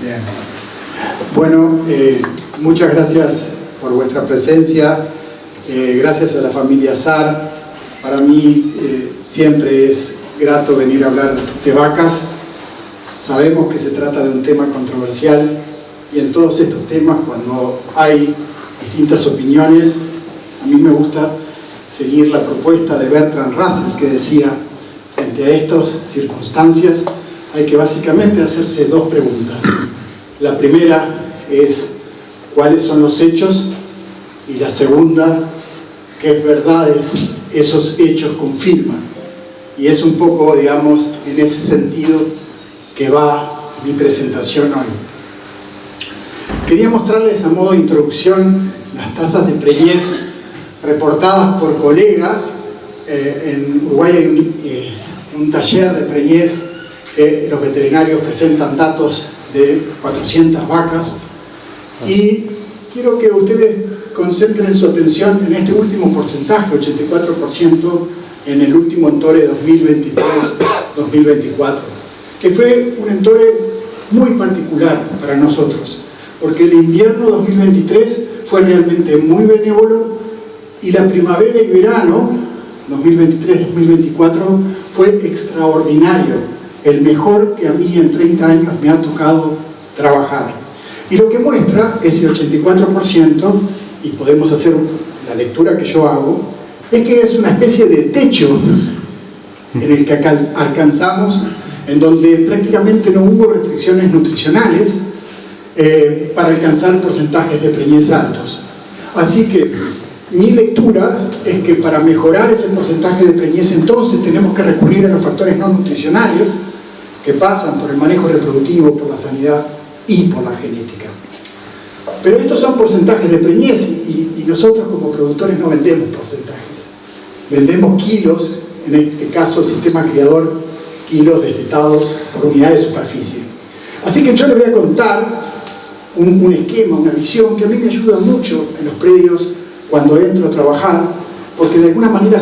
Bien. Bueno, muchas gracias por vuestra presencia. Gracias a la familia Sar. Para mí siempre es grato venir a hablar de vacas. Sabemos que se trata de un tema controversial y en todos estos temas, cuando hay distintas opiniones, a mí me gusta seguir la propuesta de Bertrand Russell, que decía, frente a estas circunstancias hay que básicamente hacerse dos preguntas. La primera es ¿cuáles son los hechos? Y la segunda, ¿qué verdades esos hechos confirman? Y es un poco, digamos, en ese sentido que va mi presentación hoy. Quería mostrarles a modo de introducción las tasas de preñez reportadas por colegas. En Uruguay hay un taller de preñez que los veterinarios presentan datos de 400 vacas y quiero que ustedes concentren su atención en este último porcentaje, 84% en el último entore 2023-2024, que fue un entore muy particular para nosotros, porque el invierno 2023 fue realmente muy benévolo y la primavera y verano 2023-2024 fue extraordinario, el mejor que a mí en 30 años me ha tocado trabajar. Y lo que muestra ese 84%, y podemos hacer la lectura que yo hago, es que es una especie de techo en el que alcanzamos, en donde prácticamente no hubo restricciones nutricionales para alcanzar porcentajes de preñez altos. Así que mi lectura es que para mejorar ese porcentaje de preñez entonces tenemos que recurrir a los factores no nutricionales que pasan por el manejo reproductivo, por la sanidad y por la genética. Pero estos son porcentajes de preñez y nosotros como productores no vendemos porcentajes. Vendemos kilos, en este caso sistema criador, kilos destetados por unidad de superficie. Así que yo les voy a contar un esquema, una visión que a mí me ayuda mucho en los predios cuando entro a trabajar, porque de alguna manera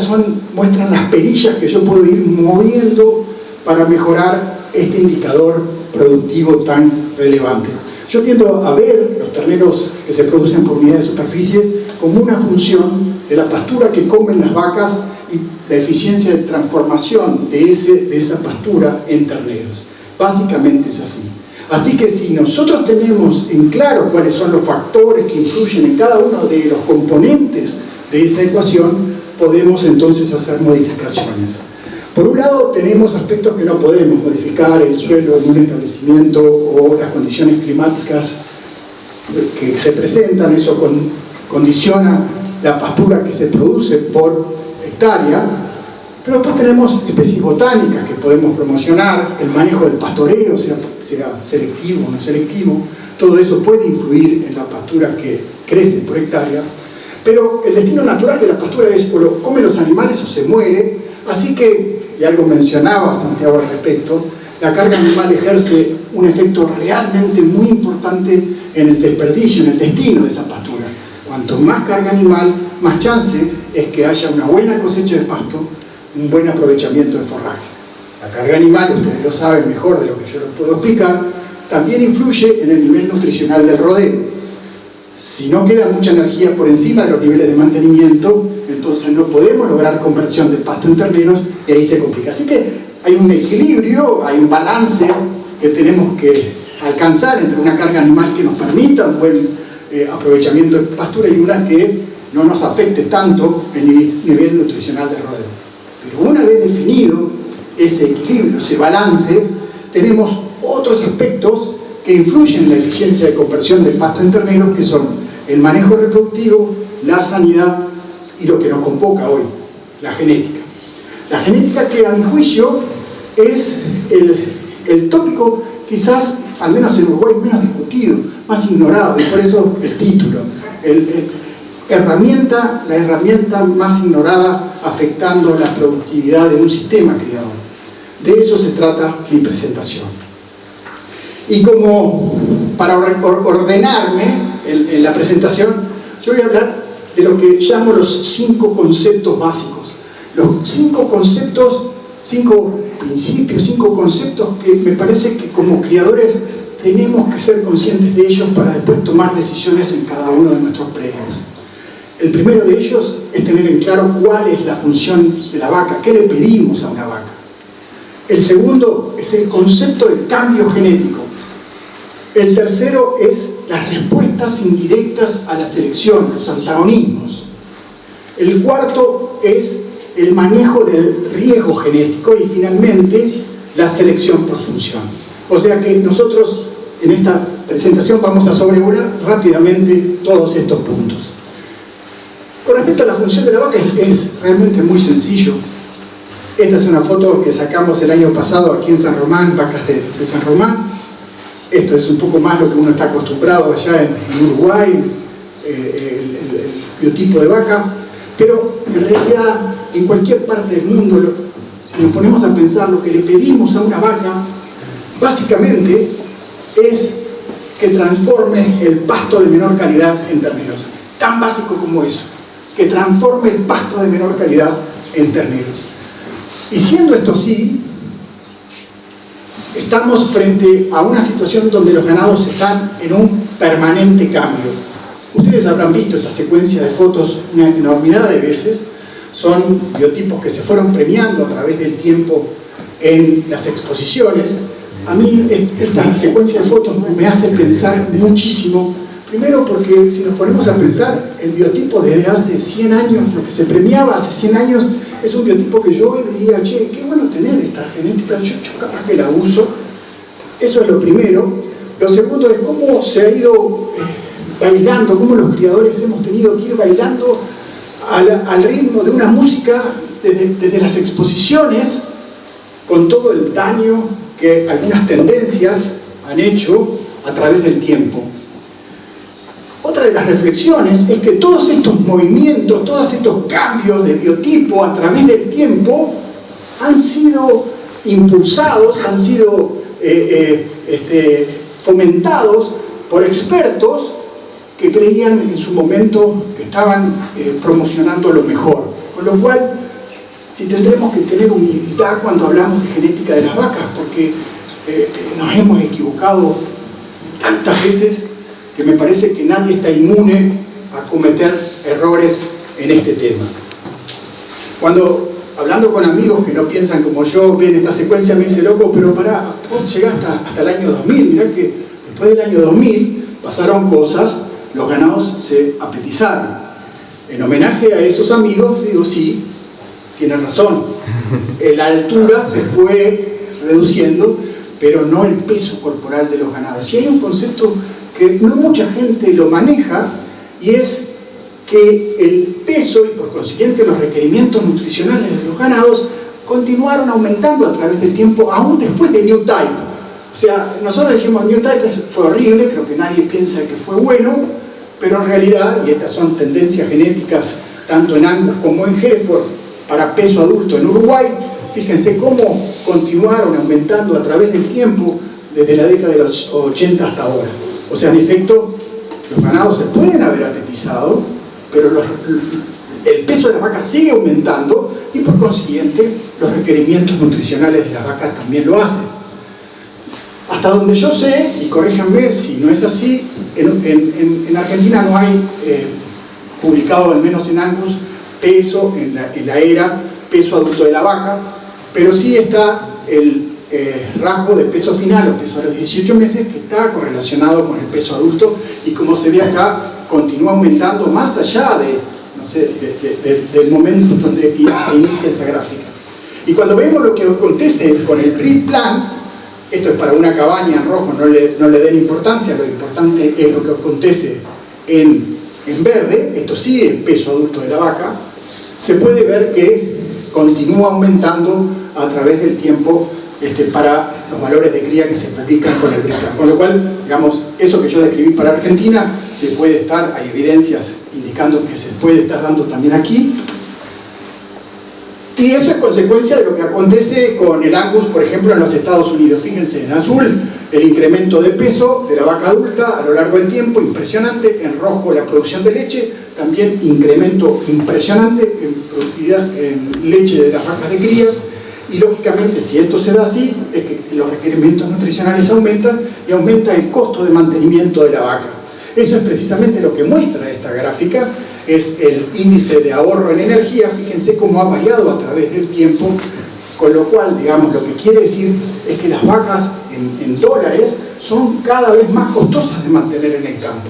muestran las perillas que yo puedo ir moviendo para mejorar este indicador productivo tan relevante. Yo tiendo a ver los terneros que se producen por unidad de superficie como una función de la pastura que comen las vacas y la eficiencia de transformación de esa pastura en terneros. Básicamente es así. Así que si nosotros tenemos en claro cuáles son los factores que influyen en cada uno de los componentes de esa ecuación, podemos entonces hacer modificaciones. Por un lado tenemos aspectos que no podemos modificar, el suelo en un establecimiento o las condiciones climáticas que se presentan, eso condiciona la pastura que se produce por hectárea, pero después tenemos especies botánicas que podemos promocionar, el manejo del pastoreo, sea selectivo o no selectivo, todo eso puede influir en la pastura que crece por hectárea, pero el destino natural de la pastura es o lo comen los animales o se muere, así que, y algo mencionaba Santiago al respecto, la carga animal ejerce un efecto realmente muy importante en el desperdicio, en el destino de esa pastura. Cuanto más carga animal, más chance es que haya una buena cosecha de pasto, un buen aprovechamiento de forraje. La carga animal, ustedes lo saben mejor de lo que yo lo puedo explicar, también influye en el nivel nutricional del rodeo. Si no queda mucha energía por encima de los niveles de mantenimiento, entonces no podemos lograr conversión de pasto en terneros y ahí se complica. Así que hay un equilibrio, hay un balance que tenemos que alcanzar entre una carga animal que nos permita un buen aprovechamiento de pastura y una que no nos afecte tanto en el nivel nutricional del rodeo. Pero una vez definido ese equilibrio, ese balance, tenemos otros aspectos que influyen en la eficiencia de conversión del pasto en terneros, que son el manejo reproductivo, la sanidad y lo que nos convoca hoy, la genética. La genética que a mi juicio es el tópico quizás, al menos en Uruguay, menos discutido, más ignorado, y por eso el título. La herramienta más ignorada afectando la productividad de un sistema criador. De eso se trata mi presentación. Y como para ordenarme en la presentación, yo voy a hablar de lo que llamo los 5 conceptos básicos. Los 5 conceptos, 5 principios, 5 conceptos que me parece que como criadores tenemos que ser conscientes de ellos para después tomar decisiones en cada uno de nuestros predios. El primero de ellos es tener en claro cuál es la función de la vaca, qué le pedimos a una vaca. El segundo es el concepto del cambio genético. El tercero es las respuestas indirectas a la selección, los antagonismos. El cuarto es el manejo del riesgo genético y finalmente la selección por función. O sea que nosotros en esta presentación vamos a sobrevolar rápidamente todos estos puntos. Con respecto a la función de la vaca es realmente muy sencillo. Esta es una foto que sacamos el año pasado aquí en San Román, vacas de San Román. Esto es un poco más lo que uno está acostumbrado allá en Uruguay, el biotipo de vaca. Pero en realidad, en cualquier parte del mundo, si nos ponemos a pensar, lo que le pedimos a una vaca, básicamente, es que transforme el pasto de menor calidad en terneros. Tan básico como eso. Que transforme el pasto de menor calidad en terneros. Y siendo esto así, estamos frente a una situación donde los ganados están en un permanente cambio. Ustedes habrán visto esta secuencia de fotos una enormidad de veces. Son biotipos que se fueron premiando a través del tiempo en las exposiciones. A mí esta secuencia de fotos me hace pensar muchísimo. Primero porque si nos ponemos a pensar, el biotipo desde hace 100 años, lo que se premiaba hace 100 años, es un biotipo que yo hoy diría, che, qué bueno tener esta genética, yo capaz que la uso. Eso es lo primero. Lo segundo es cómo se ha ido bailando, cómo los criadores hemos tenido que ir bailando al ritmo de una música desde las exposiciones, con todo el daño que algunas tendencias han hecho a través del tiempo. Otra de las reflexiones es que todos estos movimientos, todos estos cambios de biotipo a través del tiempo han sido impulsados, han sido fomentados por expertos que creían en su momento que estaban promocionando lo mejor. Con lo cual, sí tendremos que tener humildad cuando hablamos de genética de las vacas, porque nos hemos equivocado tantas veces que me parece que nadie está inmune a cometer errores en este tema. Cuando, hablando con amigos que no piensan como yo, ven esta secuencia, me dice, loco, pero pará, vos llegaste hasta el año 2000, mirá que después del año 2000 pasaron cosas, los ganados se apetizaron. En homenaje a esos amigos, digo, sí, tienen razón, la altura se fue reduciendo, pero no el peso corporal de los ganados. Y hay un concepto que no mucha gente lo maneja, y es que el peso y por consiguiente los requerimientos nutricionales de los ganados continuaron aumentando a través del tiempo, aún después de New Type. O sea, nosotros dijimos New Type fue horrible, creo que nadie piensa que fue bueno, pero en realidad, y estas son tendencias genéticas tanto en Angus como en Hereford para peso adulto en Uruguay, fíjense cómo continuaron aumentando a través del tiempo desde la década de los 80 hasta ahora. O sea, en efecto, los ganados se pueden haber apetizado, pero el peso de las vacas sigue aumentando y por consiguiente los requerimientos nutricionales de las vacas también lo hacen. Hasta donde yo sé, y corríjanme si no es así, en Argentina no hay publicado, al menos en Angus, peso en la era, peso adulto de la vaca, pero sí está el rasgo de peso final o peso a los 18 meses que está correlacionado con el peso adulto y como se ve acá continúa aumentando más allá del momento donde se inicia esa gráfica. Y cuando vemos lo que acontece con el breed plan, esto es para una cabaña en rojo, no le den importancia, lo importante es lo que acontece en verde, esto sí es peso adulto de la vaca, se puede ver que continúa aumentando a través del tiempo para los valores de cría que se publican con el breed plan. Con lo cual, digamos, eso que yo describí para Argentina, se puede estar, hay evidencias indicando que se puede estar dando también aquí. Y eso es consecuencia de lo que acontece con el Angus, por ejemplo, en los Estados Unidos. Fíjense, en azul, el incremento de peso de la vaca adulta a lo largo del tiempo, impresionante. En rojo, la producción de leche, también incremento impresionante en productividad en leche de las vacas de cría. Y lógicamente, si esto se da así, es que los requerimientos nutricionales aumentan y aumenta el costo de mantenimiento de la vaca. Eso es precisamente lo que muestra esta gráfica, es el índice de ahorro en energía. Fíjense cómo ha variado a través del tiempo, con lo cual, digamos, lo que quiere decir es que las vacas en dólares son cada vez más costosas de mantener en el campo.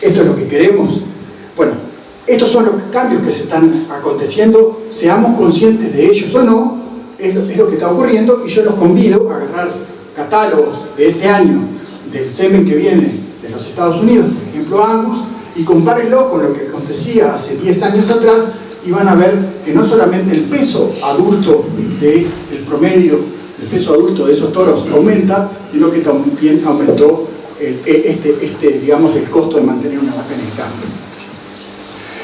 ¿Esto es lo que queremos? Bueno, estos son los cambios que se están aconteciendo, seamos conscientes de ellos o no, es lo que está ocurriendo, y yo los convido a agarrar catálogos de este año del semen que viene de los Estados Unidos, por ejemplo Angus, y compárenlo con lo que acontecía hace 10 años atrás, y van a ver que no solamente el peso adulto del promedio, el peso adulto de esos toros aumenta, sino que también aumentó digamos, el costo de mantener una vaca en el campo.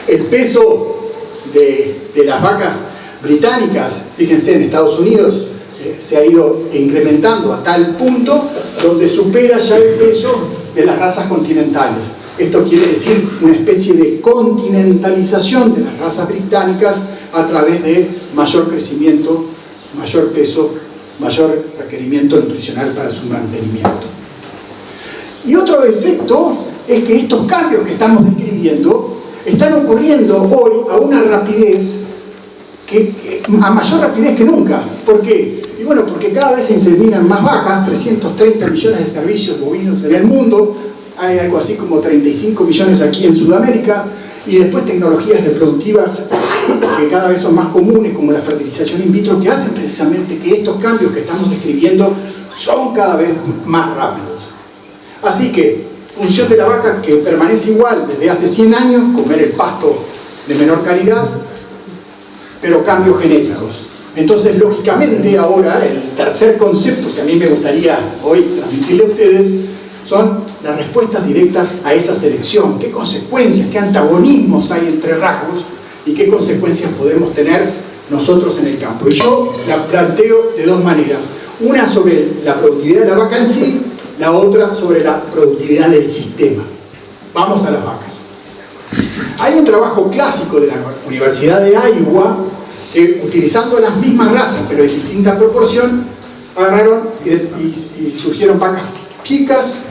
El peso de las vacas británicas, fíjense, en Estados Unidos se ha ido incrementando a tal punto donde supera ya el peso de las razas continentales. Esto quiere decir una especie de continentalización de las razas británicas a través de mayor crecimiento, mayor peso, mayor requerimiento nutricional para su mantenimiento. Y otro efecto es que estos cambios que estamos describiendo están ocurriendo hoy a una rapidez, a mayor rapidez que nunca. ¿Por qué? Y bueno, porque cada vez se inseminan más vacas, 330 millones de servicios bovinos en el mundo, hay algo así como 35 millones aquí en Sudamérica, y después tecnologías reproductivas que cada vez son más comunes, como la fertilización in vitro, que hacen precisamente que estos cambios que estamos describiendo son cada vez más rápidos. Así que, función de la vaca que permanece igual desde hace 100 años, comer el pasto de menor calidad, pero cambios genéticos. Entonces, lógicamente, ahora el tercer concepto que a mí me gustaría hoy transmitirle a ustedes son las respuestas directas a esa selección. ¿Qué consecuencias, qué antagonismos hay entre rasgos y qué consecuencias podemos tener nosotros en el campo? Y yo la planteo de dos maneras. Una sobre la productividad de la vaca en sí, la otra sobre la productividad del sistema. Vamos a las vacas. Hay un trabajo clásico de la Universidad de Iowa que, utilizando las mismas razas pero en distinta proporción, agarraron y surgieron vacas chicas,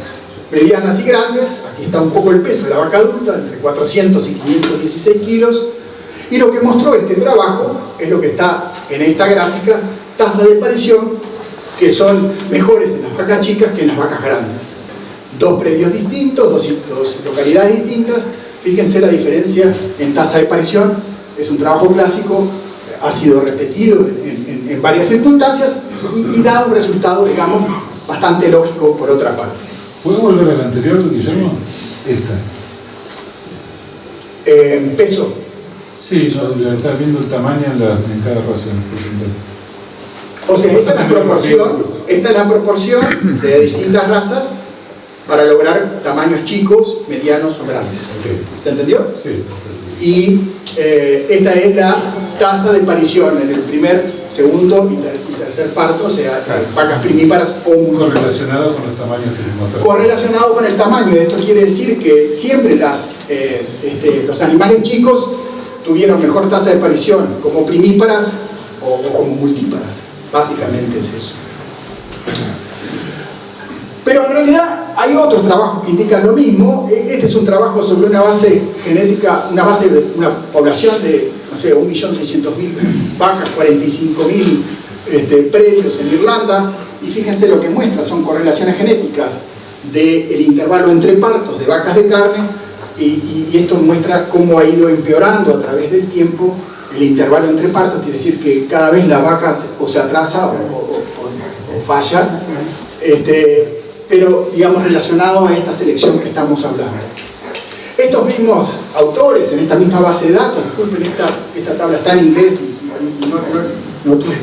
medianas y grandes. Aquí está un poco el peso de la vaca adulta, entre 400 y 516 kilos, y lo que mostró este trabajo es lo que está en esta gráfica: tasa de parición, que son mejores en las vacas chicas que en las vacas grandes. Dos predios distintos, dos localidades distintas. Fíjense la diferencia en tasa de parición. Es un trabajo clásico, ha sido repetido en varias circunstancias y da un resultado, digamos, bastante lógico por otra parte. ¿Puedo volver a la anterior, Guillermo? Esta. Peso. Sí, estás viendo el tamaño en cada raza. O sea, esta es la proporción de distintas razas para lograr tamaños chicos, medianos o grandes. Okay. ¿Se entendió? Sí. Y esta es la tasa de parición en el primer, segundo y tercer parto, o sea, claro, vacas primíparas o multíparas. Correlacionado con los tamaños que mostré. Correlacionado con el tamaño. Esto quiere decir que siempre los animales chicos tuvieron mejor tasa de parición como primíparas o como multíparas. Básicamente es eso. Pero en realidad hay otros trabajos que indican lo mismo. Este es un trabajo sobre una base genética, una población de, no sé, 1.600.000 vacas, 45.000 predios en Irlanda, y fíjense lo que muestra, son correlaciones genéticas del intervalo entre partos de vacas de carne, y esto muestra cómo ha ido empeorando a través del tiempo el intervalo entre partos. Quiere decir que cada vez la vaca o se atrasa o falla, pero digamos relacionado a esta selección que estamos hablando. Estos mismos autores en esta misma base de datos, disculpen, esta tabla está en inglés y no tuve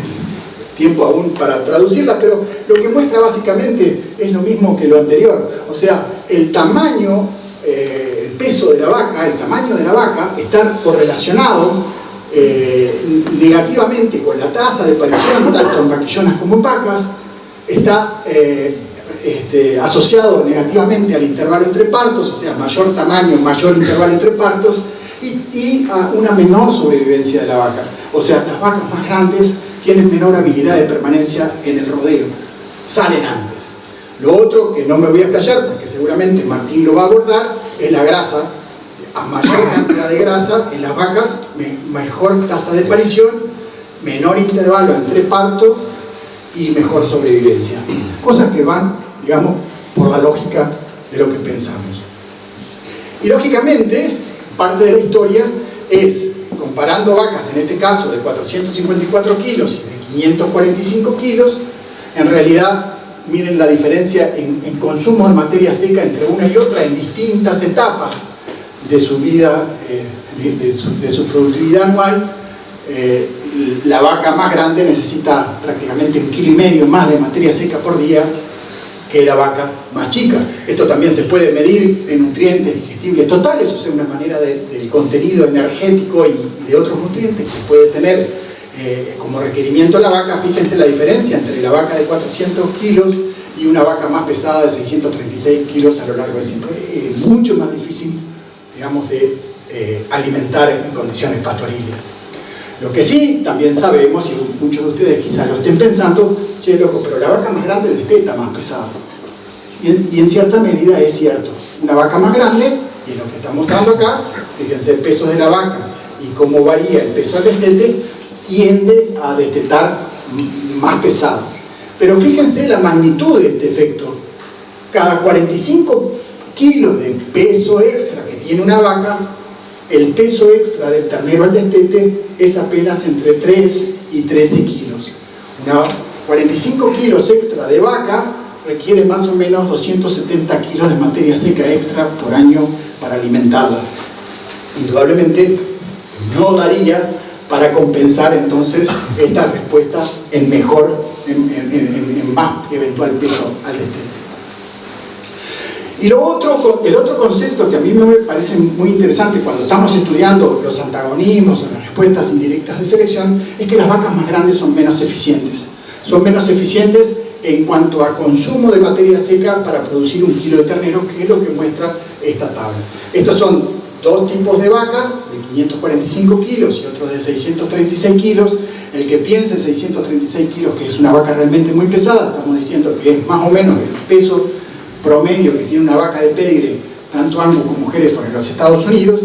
tiempo aún para traducirla, pero lo que muestra básicamente es lo mismo que lo anterior. O sea, el tamaño, el peso de la vaca, el tamaño de la vaca está correlacionado negativamente con la tasa de parición, tanto en vaquillonas como en vacas. Está asociado negativamente al intervalo entre partos, o sea, mayor tamaño, mayor intervalo entre partos, y a una menor sobrevivencia de la vaca. O sea, las vacas más grandes tienen menor habilidad de permanencia en el rodeo, salen antes. Lo otro, que no me voy a explayar porque seguramente Martín lo va a abordar, es la grasa. A mayor cantidad de grasa en las vacas, mejor tasa de parición, menor intervalo entre parto y mejor sobrevivencia. Cosas que van, digamos, por la lógica de lo que pensamos. Y lógicamente, parte de la historia es, comparando vacas, en este caso de 454 kilos y de 545 kilos, en realidad, miren la diferencia en consumo de materia seca entre una y otra en distintas etapas de su vida, de su productividad anual. La vaca más grande necesita prácticamente 1,5 kilos más de materia seca por día que la vaca más chica. Esto también se puede medir en nutrientes digestibles totales, o sea, una manera del contenido energético y de otros nutrientes que puede tener como requerimiento la vaca. Fíjense la diferencia entre la vaca de 400 kilos y una vaca más pesada de 636 kilos a lo largo del tiempo. Es mucho más difícil, digamos, de alimentar en condiciones pastoriles. Lo que sí también sabemos, y muchos de ustedes quizás lo estén pensando, che, loco, pero la vaca más grande desteta más pesado. Y en cierta medida es cierto. Una vaca más grande, y lo que está mostrando acá, fíjense el peso de la vaca y cómo varía el peso al destete, tiende a destetar más pesado. Pero fíjense la magnitud de este efecto. Cada 45 kilos de peso extra que tiene una vaca, el peso extra del ternero al destete es apenas entre 3 y 13 kilos. 45 kilos extra de vaca requiere más o menos 270 kilos de materia seca extra por año para alimentarla. Indudablemente no daría para compensar entonces esta respuesta en más eventual peso al destete. Y el otro concepto que a mí me parece muy interesante cuando estamos estudiando los antagonismos o las respuestas indirectas de selección es que las vacas más grandes son menos eficientes. Son menos eficientes en cuanto a consumo de materia seca para producir 1 kilo de ternero, que es lo que muestra esta tabla. Estos son dos tipos de vacas, de 545 kilos y otros de 636 kilos. El que piense 636 kilos, que es una vaca realmente muy pesada, estamos diciendo que es más o menos el peso promedio que tiene una vaca de pedigre, tanto Angus como Hereford en los Estados Unidos.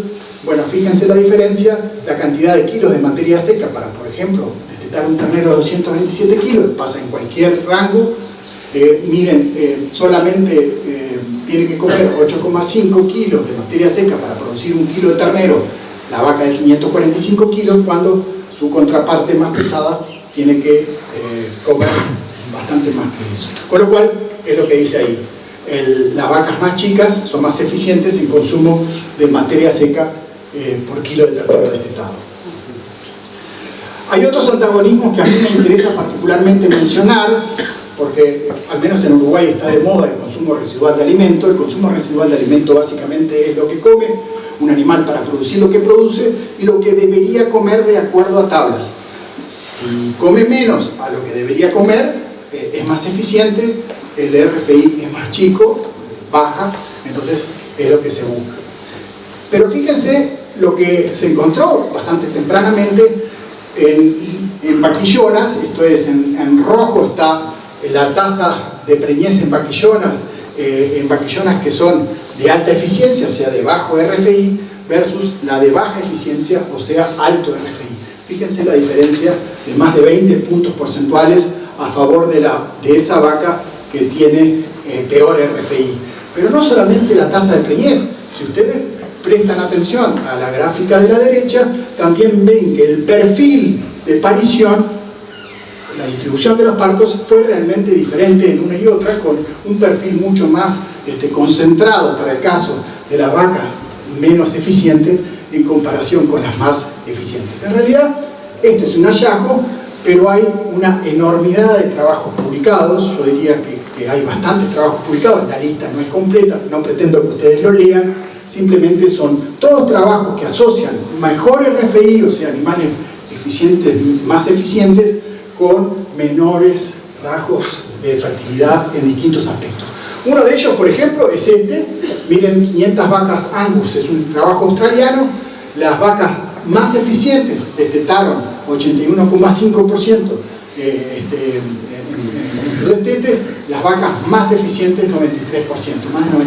Bueno, fíjense la diferencia, la cantidad de kilos de materia seca para, por ejemplo, destetar un ternero de 227 kilos, pasa en cualquier rango. Miren, solamente tiene que comer 8,5 kilos de materia seca para producir 1 kilo de ternero, la vaca de 545 kilos, cuando su contraparte más pesada tiene que comer bastante más que eso. Con lo cual, es lo que dice ahí. Las vacas más chicas son más eficientes en consumo de materia seca por kilo de ternero destetado. Hay otros antagonismos que a mí me interesa particularmente mencionar, porque al menos en Uruguay está de moda el consumo residual de alimento. El consumo residual de alimento básicamente es lo que come un animal para producir lo que produce y lo que debería comer de acuerdo a tablas. Si come menos a lo que debería comer, es más eficiente, el RFI es más chico, baja, entonces es lo que se busca. Pero fíjense lo que se encontró bastante tempranamente en vaquillonas. Esto es, en rojo está la tasa de preñez en vaquillonas que son de alta eficiencia, o sea, de bajo RFI, versus la de baja eficiencia, o sea, alto RFI. Fíjense la diferencia de más de 20 puntos porcentuales a favor de esa vaca que tiene peor RFI. Pero no solamente la tasa de preñez. Si ustedes prestan atención a la gráfica de la derecha, también ven que el perfil de parición, la distribución de los partos, fue realmente diferente en una y otra, con un perfil mucho más concentrado para el caso de la vaca menos eficiente en comparación con las más eficientes. En realidad, esto es un hallazgo, pero hay una enormidad de trabajos publicados. Yo diría que hay bastantes trabajos publicados, la lista no es completa, no pretendo que ustedes lo lean, simplemente son todos trabajos que asocian mejor RFI, o sea, animales eficientes, más eficientes, con menores rasgos de fertilidad en distintos aspectos. Uno de ellos, por ejemplo, es este. Miren, 500 vacas Angus, es un trabajo australiano. Las vacas más eficientes destetaron 81,5% en su destete, las vacas más eficientes 93%, más de 93%.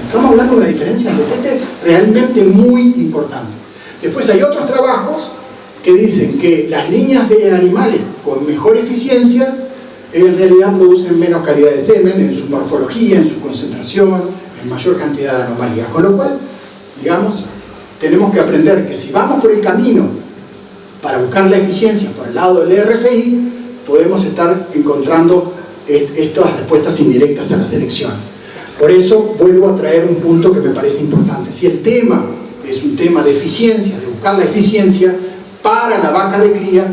Estamos hablando de una diferencia en destete realmente muy importante. Después hay otros trabajos que dicen que las líneas de animales con mejor eficiencia en realidad producen menos calidad de semen en su morfología, en su concentración, en mayor cantidad de anomalías. Con lo cual, digamos, tenemos que aprender que si vamos por el camino para buscar la eficiencia por el lado del RFI, podemos estar encontrando estas respuestas indirectas a la selección. Por eso vuelvo a traer un punto que me parece importante. Si el tema es un tema de eficiencia, de buscar la eficiencia para la vaca de cría,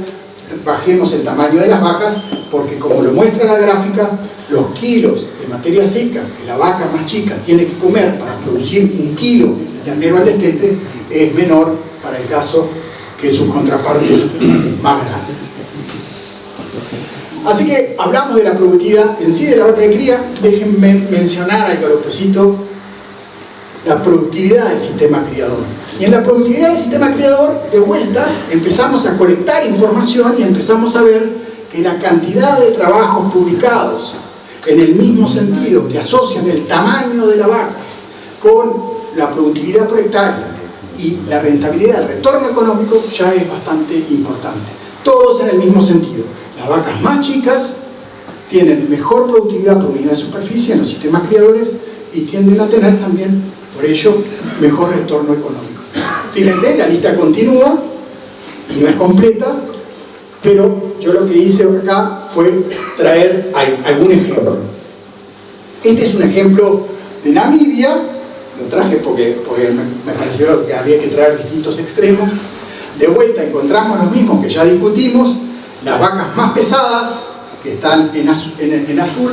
bajemos el tamaño de las vacas, porque como lo muestra la gráfica, los kilos de materia seca que la vaca más chica tiene que comer para producir 1 kilo de ternero al destete es menor para el caso que sus contrapartes más grandes. Así que hablamos de la productividad en sí de la vaca de cría. Déjenme mencionar al galopecito la productividad del sistema criador. Y en la productividad del sistema criador, de vuelta, empezamos a colectar información y empezamos a ver que la cantidad de trabajos publicados en el mismo sentido, que asocian el tamaño de la vaca con la productividad por hectárea y la rentabilidad, el retorno económico, ya es bastante importante. Todos en el mismo sentido. Las vacas más chicas tienen mejor productividad por unidad de superficie en los sistemas criadores y tienden a tener también, por ello, mejor retorno económico. Fíjense, la lista continúa y no es completa, pero yo lo que hice acá fue traer algún ejemplo. Este es un ejemplo de Namibia, lo traje porque me pareció que había que traer distintos extremos. De vuelta encontramos lo mismo que ya discutimos, las vacas más pesadas, que están en azul,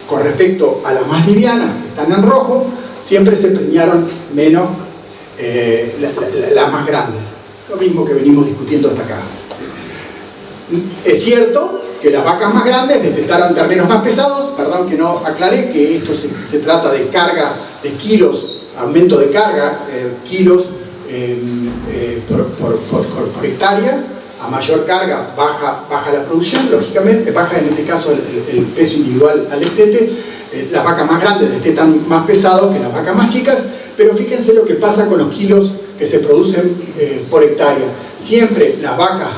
con respecto a las más livianas, que están en rojo, siempre se premiaron menos las más grandes. Lo mismo que venimos discutiendo hasta acá. Es cierto que las vacas más grandes destetaron terneros más pesados, perdón que no aclaré que esto se trata de carga de kilos, aumento de carga, kilos por hectárea. A mayor carga baja la producción, lógicamente, baja en este caso el peso individual al destete. Las vacas más grandes destetan más pesado que las vacas más chicas, pero fíjense lo que pasa con los kilos que se producen por hectárea. Siempre las vacas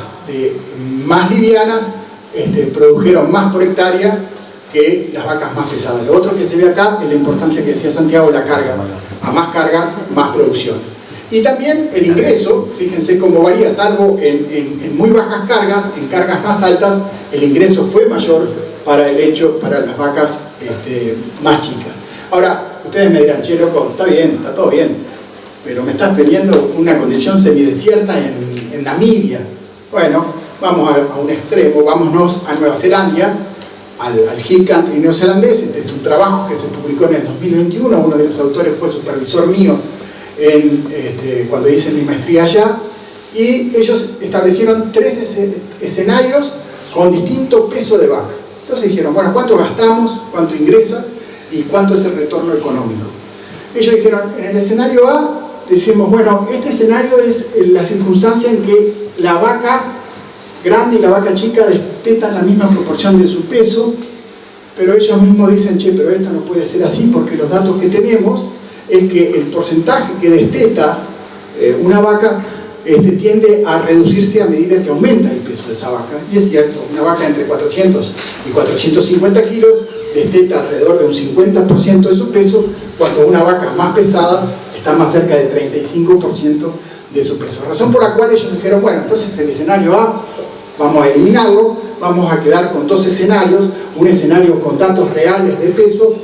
más livianas produjeron más por hectárea que las vacas más pesadas. Lo otro que se ve acá es la importancia que decía Santiago, la carga. A más carga, más producción. Y también el ingreso, fíjense cómo varía, salvo en muy bajas cargas, en cargas más altas, el ingreso fue mayor para las vacas más chicas. Ahora, ustedes me dirán, che, loco, está bien, está todo bien, pero me estás pidiendo una condición semidesierta en Namibia. Bueno, vamos a un extremo, vámonos a Nueva Zelanda, al Hill Country neozelandés. Este es un trabajo que se publicó en el 2021, uno de los autores fue supervisor mío cuando hice mi maestría allá, y ellos establecieron 3 escenarios con distinto peso de vaca. Entonces dijeron, bueno, ¿cuánto gastamos? ¿Cuánto ingresa? ¿Y cuánto es el retorno económico? Ellos dijeron, en el escenario A, decimos, bueno, este escenario es la circunstancia en que la vaca grande y la vaca chica destetan la misma proporción de su peso, pero ellos mismos dicen, che, pero esto no puede ser así porque los datos que tenemos es que el porcentaje que desteta una vaca tiende a reducirse a medida que aumenta el peso de esa vaca. Y es cierto, una vaca entre 400 y 450 kilos desteta alrededor de un 50% de su peso, cuando una vaca más pesada está más cerca del 35% de su peso. Razón por la cual ellos dijeron, bueno, entonces el escenario A vamos a eliminarlo, vamos a quedar con 2 escenarios, un escenario con datos reales de peso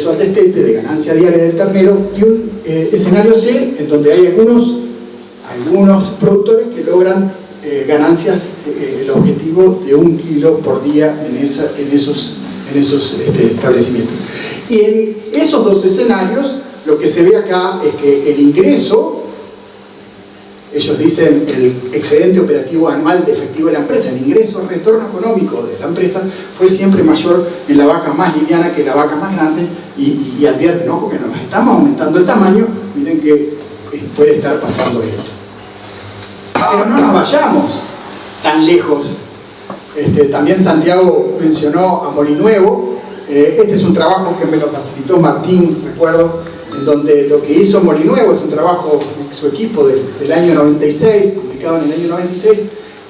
al destete, de ganancia diaria del ternero, y un escenario C, en donde hay algunos productores que logran ganancias, el objetivo de 1 kilo por día en esos establecimientos. Y en esos 2 escenarios, lo que se ve acá es que el ingreso, ellos dicen el excedente operativo anual de efectivo de la empresa, el ingreso, el retorno económico de la empresa fue siempre mayor en la vaca más liviana que en la vaca más grande, y advierten, ojo, que nos estamos aumentando el tamaño, miren que puede estar pasando esto. Pero no nos vayamos tan lejos También Santiago mencionó a Molinuevo. Este es un trabajo que me lo facilitó Martín, recuerdo, en donde lo que hizo Molinuevo es un trabajo de su equipo del año 96, publicado en el año 96,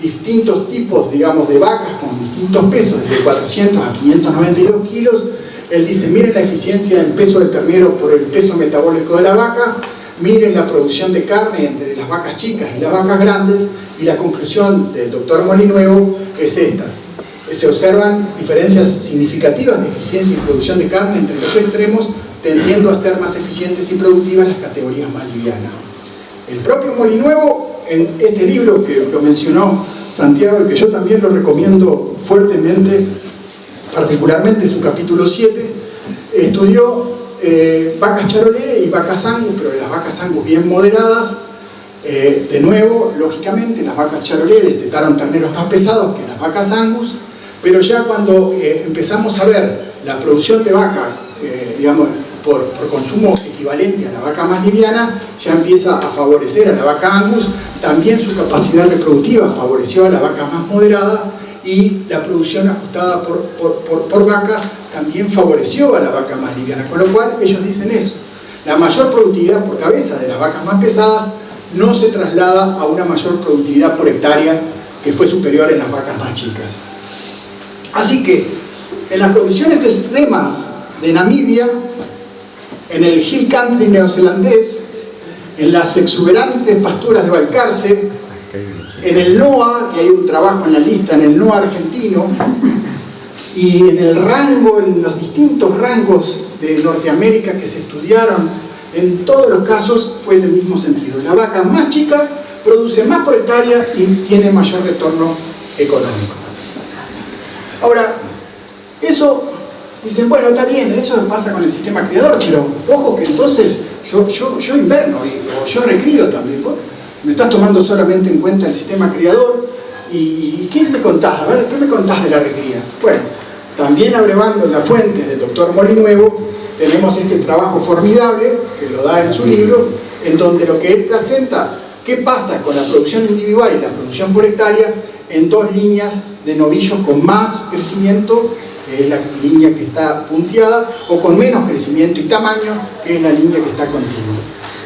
distintos tipos, digamos, de vacas con distintos pesos, desde 400 a 592 kilos. Él dice, miren la eficiencia en peso del ternero por el peso metabólico de la vaca, miren la producción de carne entre las vacas chicas y las vacas grandes, y la conclusión del doctor Molinuevo es esta. Se observan diferencias significativas de eficiencia y producción de carne entre los extremos, tendiendo a ser más eficientes y productivas las categorías más livianas. El propio Molinuevo, en este libro que lo mencionó Santiago y que yo también lo recomiendo fuertemente, particularmente su capítulo 7, estudió vacas charolais y vacas angus, pero las vacas angus bien moderadas. De nuevo, lógicamente, las vacas charolais destetaron terneros más pesados que las vacas angus, pero ya cuando empezamos a ver la producción de vaca, digamos, por consumo equivalente a la vaca más liviana, ya empieza a favorecer a la vaca angus. También su capacidad reproductiva favoreció a la vaca más moderada, y la producción ajustada por vaca también favoreció a la vaca más liviana, con lo cual ellos dicen eso. La mayor productividad por cabeza de las vacas más pesadas no se traslada a una mayor productividad por hectárea que fue superior en las vacas más chicas. Así que, en las condiciones extremas de Namibia, en el Hill Country neozelandés, en las exuberantes pasturas de Balcarce, en el NOA, que hay un trabajo en la lista, en el NOA argentino, y en el rango, en los distintos rangos de Norteamérica que se estudiaron, en todos los casos fue en el mismo sentido. La vaca más chica produce más por hectárea y tiene mayor retorno económico. Ahora, eso, dicen, bueno, está bien, eso pasa con el sistema criador, pero ojo que entonces yo inverno, o yo recrío también. Bueno, me estás tomando solamente en cuenta el sistema criador, y ¿qué me contás? A ver, ¿qué me contás de la recría? Bueno, también abrevando en las fuentes del doctor Molinuevo, tenemos este trabajo formidable, que lo da en su libro, en donde lo que él presenta, qué pasa con la producción individual y la producción por hectárea, en dos líneas de novillos con más crecimiento, que es la línea que está punteada, o con menos crecimiento y tamaño, que es la línea que está continua.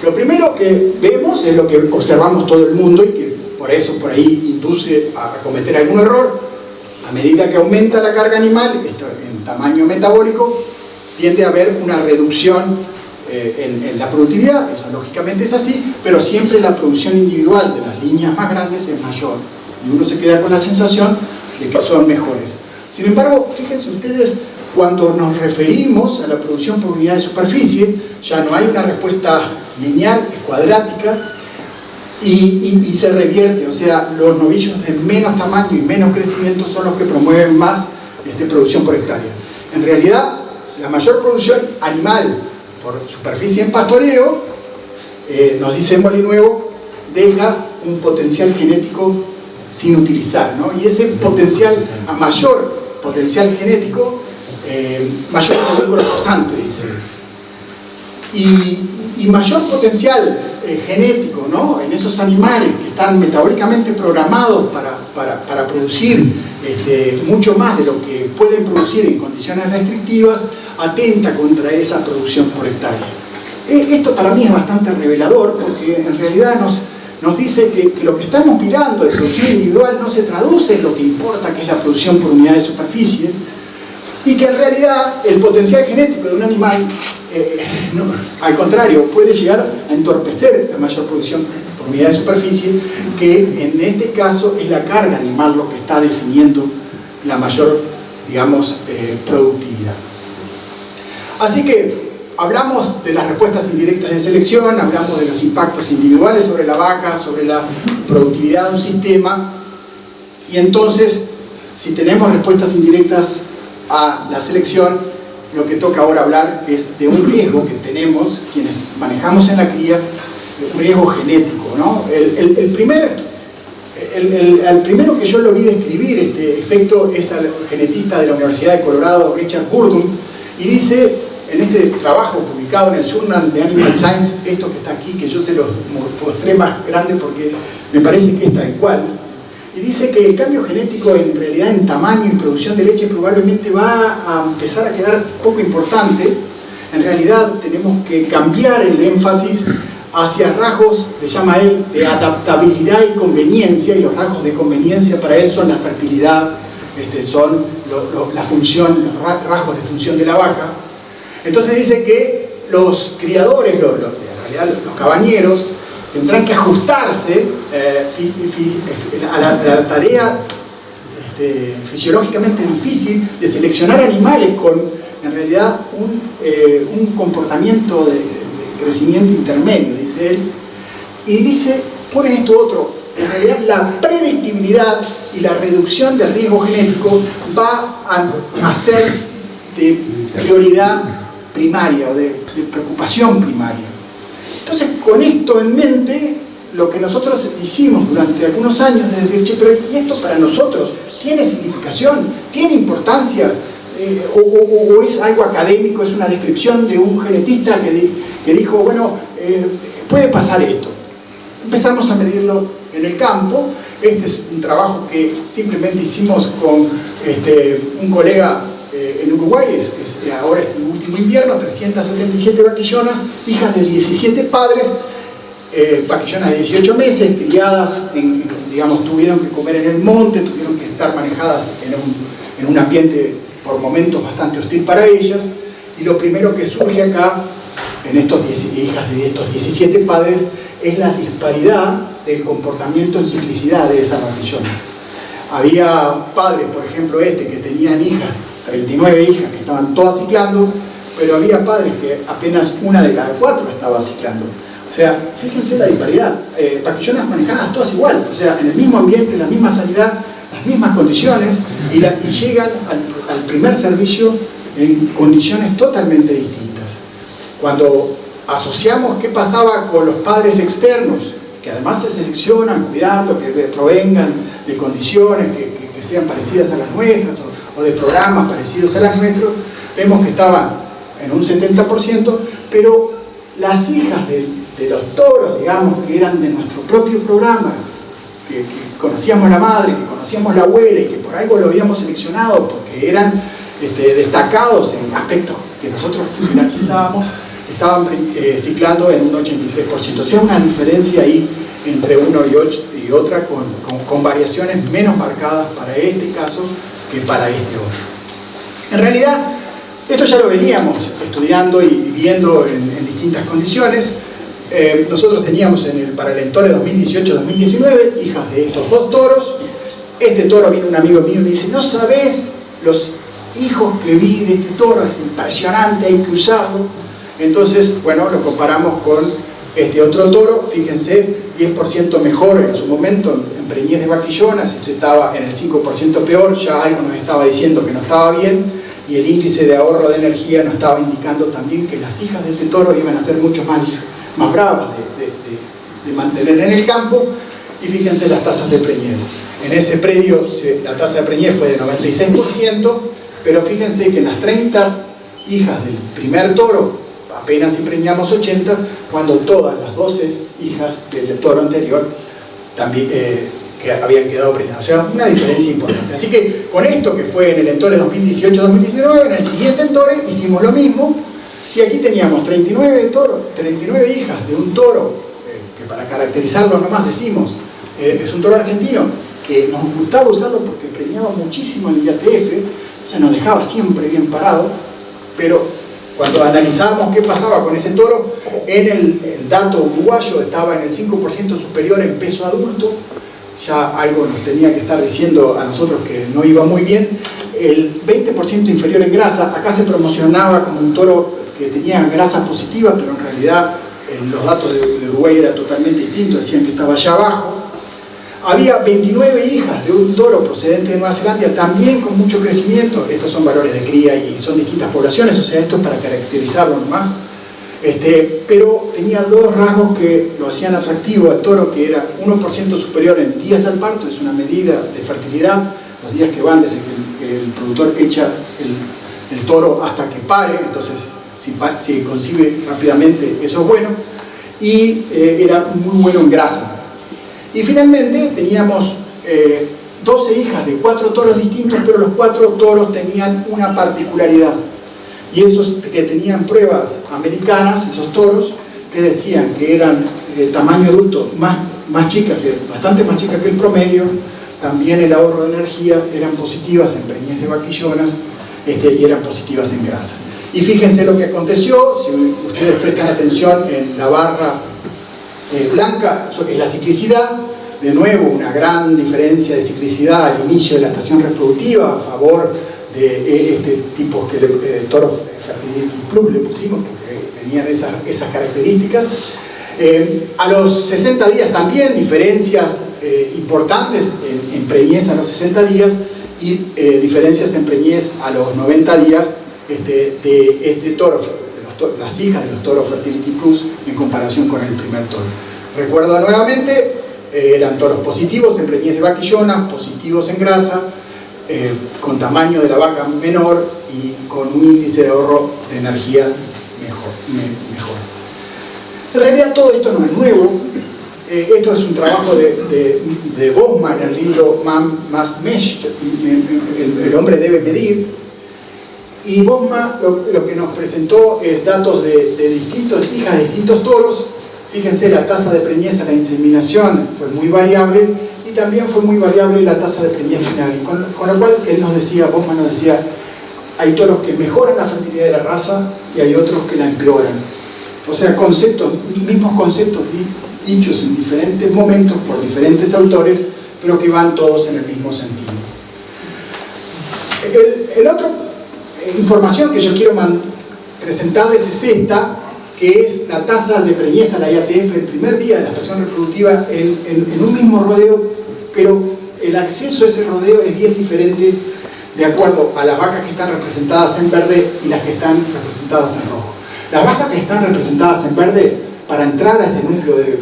Lo primero que vemos es lo que observamos todo el mundo, y que por eso por ahí induce a cometer algún error. A medida que aumenta la carga animal en tamaño metabólico, tiende a haber una reducción en la productividad. Eso lógicamente es así, pero siempre la producción individual de las líneas más grandes es mayor, y uno se queda con la sensación de que son mejores. Sin embargo, fíjense ustedes, cuando nos referimos a la producción por unidad de superficie, ya no hay una respuesta lineal, es cuadrática, y se revierte. O sea, los novillos de menos tamaño y menos crecimiento son los que promueven más producción por hectárea. En realidad, la mayor producción animal por superficie en pastoreo, nos dice Molinuevo, deja un potencial genético sin utilizar, ¿no? Y ese potencial, a mayor potencial genético, mayor producto procesante, dice. Y mayor potencial genético, ¿no?, en esos animales que están metabólicamente programados para producir mucho más de lo que pueden producir en condiciones restrictivas, atenta contra esa producción por hectárea. Esto para mí es bastante revelador, porque en realidad nos dice que lo que estamos mirando de producción individual no se traduce en lo que importa, que es la producción por unidad de superficie, y que en realidad el potencial genético de un animal, al contrario, puede llegar a entorpecer la mayor producción por unidad de superficie, que en este caso es la carga animal lo que está definiendo la mayor, digamos, productividad. Así que hablamos de las respuestas indirectas de selección, hablamos de los impactos individuales sobre la vaca, sobre la productividad de un sistema, y entonces, si tenemos respuestas indirectas a la selección, lo que toca ahora hablar es de un riesgo que tenemos, quienes manejamos en la cría, un riesgo genético, ¿no? El primero que yo lo vi describir este efecto es al genetista de la Universidad de Colorado, Richard Burdon, y dice, en este trabajo publicado en el Journal de Animal Science, esto que está aquí, que yo se los mostré más grande porque me parece que es tal cual, y dice que el cambio genético en realidad en tamaño y producción de leche probablemente va a empezar a quedar poco importante. En realidad tenemos que cambiar el énfasis hacia rasgos, le llama él, de adaptabilidad y conveniencia, y los rasgos de conveniencia para él son la fertilidad, son la función, los rasgos de función de la vaca. Entonces dice que los criadores, en realidad los cabañeros, tendrán que ajustarse a la tarea fisiológicamente difícil de seleccionar animales con, en realidad, un comportamiento de crecimiento intermedio, dice él. Y dice, pone esto otro, en realidad la predictibilidad y la reducción del riesgo genético va a ser de prioridad primaria o de preocupación primaria. Entonces, con esto en mente, lo que nosotros hicimos durante algunos años es decir, che, pero ¿y esto para nosotros tiene significación? ¿Tiene importancia? O es algo académico, es una descripción de un genetista que dijo, bueno, puede pasar esto. Empezamos a medirlo en el campo. Este es un trabajo que simplemente hicimos con un colega en Uruguay, ahora este último invierno, 377 vaquillonas, hijas de 17 padres, vaquillonas de 18 meses, criadas, digamos, tuvieron que comer en el monte, tuvieron que estar manejadas en un ambiente por momentos bastante hostil para ellas, y lo primero que surge acá, en estos hijas de estos 17 padres, es la disparidad del comportamiento en ciclicidad de esas vaquillonas. Había padres, por ejemplo que tenían hijas, 39 hijas que estaban todas ciclando, pero había padres que apenas una de cada 4 estaba ciclando. O sea, fíjense la disparidad, vaquillonas manejadas todas igual, o sea, en el mismo ambiente, en la misma sanidad, las mismas condiciones, y llegan al primer servicio en condiciones totalmente distintas. Cuando asociamos qué pasaba con los padres externos, que además se seleccionan cuidando que provengan de condiciones que sean parecidas a las nuestras, o de programas parecidos a las nuestros, vemos que estaban en un 70%, pero las hijas de los toros, digamos, que eran de nuestro propio programa, que conocíamos la madre, que conocíamos la abuela y que por algo lo habíamos seleccionado porque eran destacados en aspectos que nosotros finalizábamos, estaban ciclando en un 83%. O sea, una diferencia ahí entre uno y otra con variaciones menos marcadas para este caso que para este otro. En realidad, esto ya lo veníamos estudiando y viendo en distintas condiciones. Nosotros teníamos para el Entore 2018-2019 hijas de estos 2 toros. Este toro, viene un amigo mío y me dice, no sabés los hijos que vi de este toro, es impresionante, hay que usarlo. Entonces, bueno, lo comparamos con este otro toro, fíjense, 10% mejor en su momento en preñez de vaquillonas, estaba en el 5% peor, ya algo nos estaba diciendo que no estaba bien, y el índice de ahorro de energía nos estaba indicando también que las hijas de este toro iban a ser mucho más bravas de mantener en el campo. Y fíjense las tasas de preñez. En ese predio la tasa de preñez fue de 96%, pero fíjense que en las 30 hijas del primer toro apenas si preñamos 80, cuando todas las 12 hijas del toro anterior también que habían quedado preñadas. O sea, una diferencia importante. Así que con esto que fue en el Entore 2018-2019, en el siguiente Entore hicimos lo mismo, y aquí teníamos 39 hijas de un toro, que para caracterizarlo nomás decimos, es un toro argentino, que nos gustaba usarlo porque preñaba muchísimo en el IATF, o sea, nos dejaba siempre bien parado, pero cuando analizábamos qué pasaba con ese toro, en el dato uruguayo estaba en el 5% superior en peso adulto, ya algo nos tenía que estar diciendo a nosotros que no iba muy bien, el 20% inferior en grasa. Acá se promocionaba como un toro que tenía grasa positiva, pero en realidad los datos de Uruguay era totalmente distinto, decían que estaba allá abajo. Había 29 hijas de un toro procedente de Nueva Zelanda, también con mucho crecimiento. Estos son valores de cría y son distintas poblaciones, o sea, esto es para caracterizarlo nomás. Pero tenía 2 rasgos que lo hacían atractivo al toro, que era 1% superior en días al parto, es una medida de fertilidad, los días que van desde que el productor echa el toro hasta que pare, entonces si concibe rápidamente eso es bueno, y era muy bueno en grasa. Y finalmente teníamos 12 hijas de 4 toros distintos, pero los 4 toros tenían una particularidad. Y esos que tenían pruebas americanas, esos toros, que decían que eran de tamaño adulto más chicas, bastante más chicas que el promedio, también el ahorro de energía, eran positivas en preñez de vaquillonas y eran positivas en grasa. Y fíjense lo que aconteció, si ustedes prestan atención en la barra blanca, es la ciclicidad. De nuevo, una gran diferencia de ciclicidad al inicio de la estación reproductiva a favor de tipos que toros Fertility Plus le pusimos porque tenían esas características. A los 60 días también diferencias importantes en preñez a los 60 días y diferencias en preñez a los 90 días de toro, las hijas de los toros Fertility Plus en comparación con el primer toro. Recuerdo nuevamente, eran toros positivos en preñez de vaquillona, positivos en grasa, con tamaño de la vaca menor y con un índice de ahorro de energía mejor. En realidad todo esto no es nuevo. Esto es un trabajo de Bosma en el libro Man Must Measure, el hombre debe medir. Y Bosma lo que nos presentó es datos de distintas hijas de distintos toros. Fíjense, la tasa de preñez a la inseminación fue muy variable y también fue muy variable la tasa de preñez final. Con lo cual Bosma nos decía, hay toros que mejoran la fertilidad de la raza y hay otros que la empeoran. O sea, mismos conceptos dichos en diferentes momentos por diferentes autores, pero que van todos en el mismo sentido. El otro información que yo quiero presentarles es esta, que es la tasa de preñez a la IATF el primer día de la estación reproductiva en un mismo rodeo, pero el acceso a ese rodeo es bien diferente de acuerdo a las vacas que están representadas en verde y las que están representadas en rojo. Las vacas que están representadas en verde, para entrar a ese núcleo de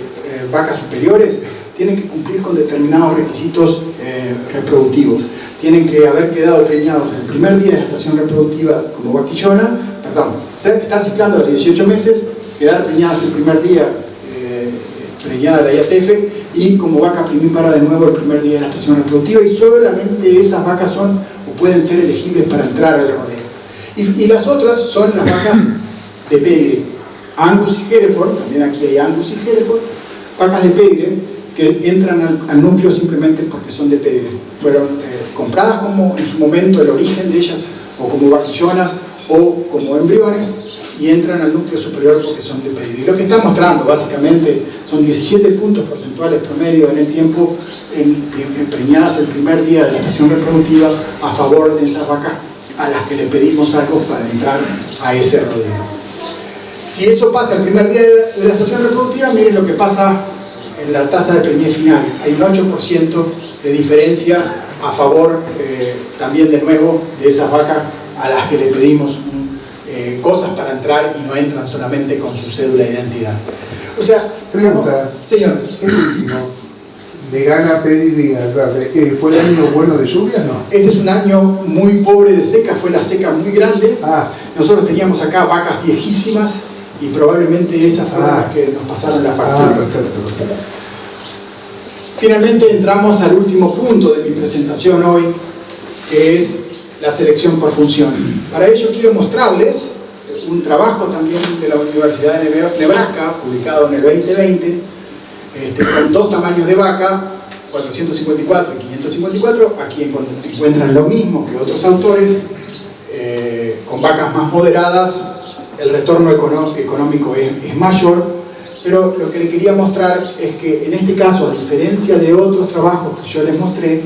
vacas superiores, tienen que cumplir con determinados requisitos reproductivos. Tienen que haber quedado preñados el primer día de la estación reproductiva como vaquillona, estar ciclando a los 18 meses, quedar preñadas el primer día preñada la IATF y como vaca primípara de nuevo el primer día de la estación reproductiva, y solamente esas vacas son o pueden ser elegibles para entrar al rodeo. Y las otras son las vacas de pedigrí, Angus y Hereford, también aquí hay Angus y Hereford, vacas de pedigrí que entran al núcleo simplemente porque son de pedigrí. Fueron compradas como en su momento el origen de ellas, o como vaquillonas o como embriones, y entran al núcleo superior porque son de pedigrí. Lo que está mostrando básicamente son 17 puntos porcentuales promedio en el tiempo preñadas el primer día de la estación reproductiva a favor de esas vacas a las que le pedimos algo para entrar a ese rodeo. Si eso pasa el primer día de la estación reproductiva, miren lo que pasa en la tasa de preñez final. Hay un 8% de diferencia a favor también de nuevo de esas vacas a las que le pedimos cosas para entrar y no entran solamente con su cédula de identidad. O sea, pregunta, señor, el último, de gana pedigrí al verde, ¿fue el año bueno de lluvias? No. Este es un año muy pobre de seca, fue la seca muy grande. Nosotros teníamos acá vacas viejísimas y probablemente esas fueron las que nos pasaron la factura. Perfecto. Finalmente entramos al último punto de mi presentación hoy, que es la selección por función. Para ello quiero mostrarles un trabajo también de la Universidad de Nebraska, publicado en el 2020, con dos tamaños de vaca, 454 y 554. Aquí encuentran lo mismo que otros autores, con vacas más moderadas, el retorno económico es mayor, pero lo que le quería mostrar es que en este caso, a diferencia de otros trabajos que yo les mostré,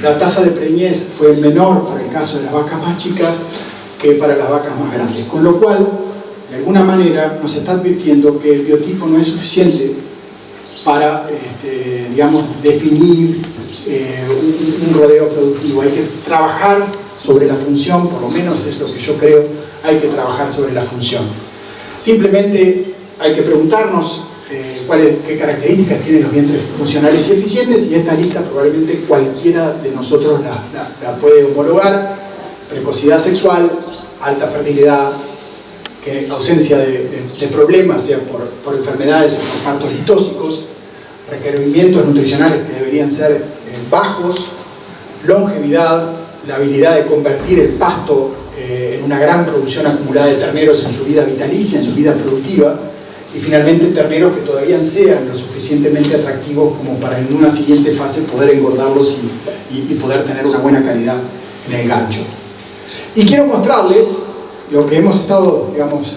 la tasa de preñez fue menor para el caso de las vacas más chicas que para las vacas más grandes, con lo cual, de alguna manera, nos está advirtiendo que el biotipo no es suficiente para, digamos, definir un rodeo productivo. Hay que trabajar sobre la función, por lo menos es lo que yo creo, hay que trabajar sobre la función. Simplemente hay que preguntarnos qué características tienen los vientres funcionales y eficientes, y esta lista probablemente cualquiera de nosotros la puede homologar: precocidad sexual, alta fertilidad, ausencia de problemas, sea por enfermedades o por partos distóxicos, requerimientos nutricionales que deberían ser bajos, longevidad, la habilidad de convertir el pasto en una gran producción acumulada de terneros en su vida vitalicia, en su vida productiva, y finalmente terneros que todavía sean lo suficientemente atractivos como para en una siguiente fase poder engordarlos y poder tener una buena calidad en el gancho. Y quiero mostrarles lo que hemos estado, digamos,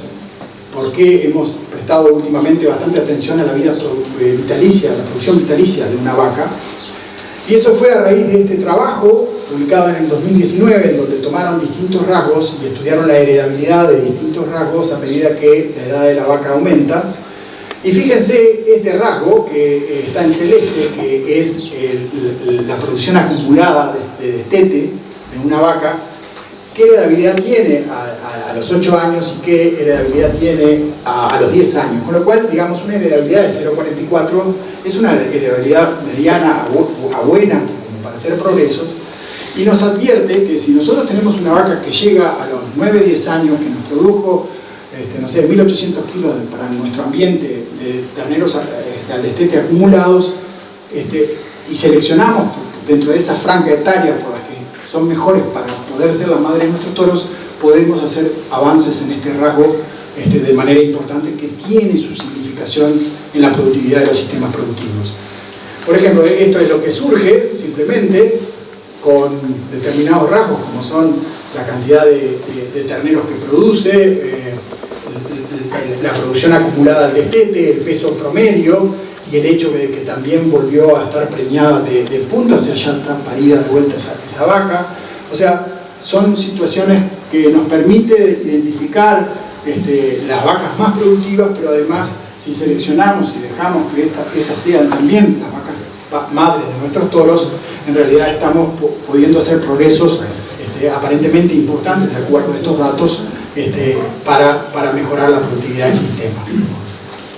por qué hemos prestado últimamente bastante atención a la vida vitalicia, a la producción vitalicia de una vaca. Y eso fue a raíz de este trabajo publicado en el 2019, en donde tomaron distintos rasgos y estudiaron la heredabilidad de distintos rasgos a medida que la edad de la vaca aumenta. Y fíjense este rasgo que está en celeste, que es la producción acumulada de destete de una vaca, qué heredabilidad tiene a los 8 años y qué heredabilidad tiene a los 10 años. Con lo cual, digamos, una heredabilidad de 0,44 es una heredabilidad mediana a buena para hacer progresos, y nos advierte que si nosotros tenemos una vaca que llega a los 9-10 años, que nos produjo, no sé, 1.800 kilos para nuestro ambiente de terneros al destete acumulados, y seleccionamos dentro de esa franja etaria por las que son mejores para poder ser la madre de nuestros toros, podemos hacer avances en este rasgo de manera importante que tiene su significación en la productividad de los sistemas productivos. Por ejemplo, esto es lo que surge simplemente con determinados rasgos, como son la cantidad de terneros que produce, la producción acumulada al destete, el peso promedio y el hecho de que también volvió a estar preñada de punta, o sea, ya está parida de vuelta esa vaca. O sea, son situaciones que nos permite identificar las vacas más productivas, pero además, si seleccionamos y dejamos que esas sean también las vacas madres de nuestros toros, en realidad estamos pudiendo hacer progresos aparentemente importantes de acuerdo a estos datos para mejorar la productividad del sistema.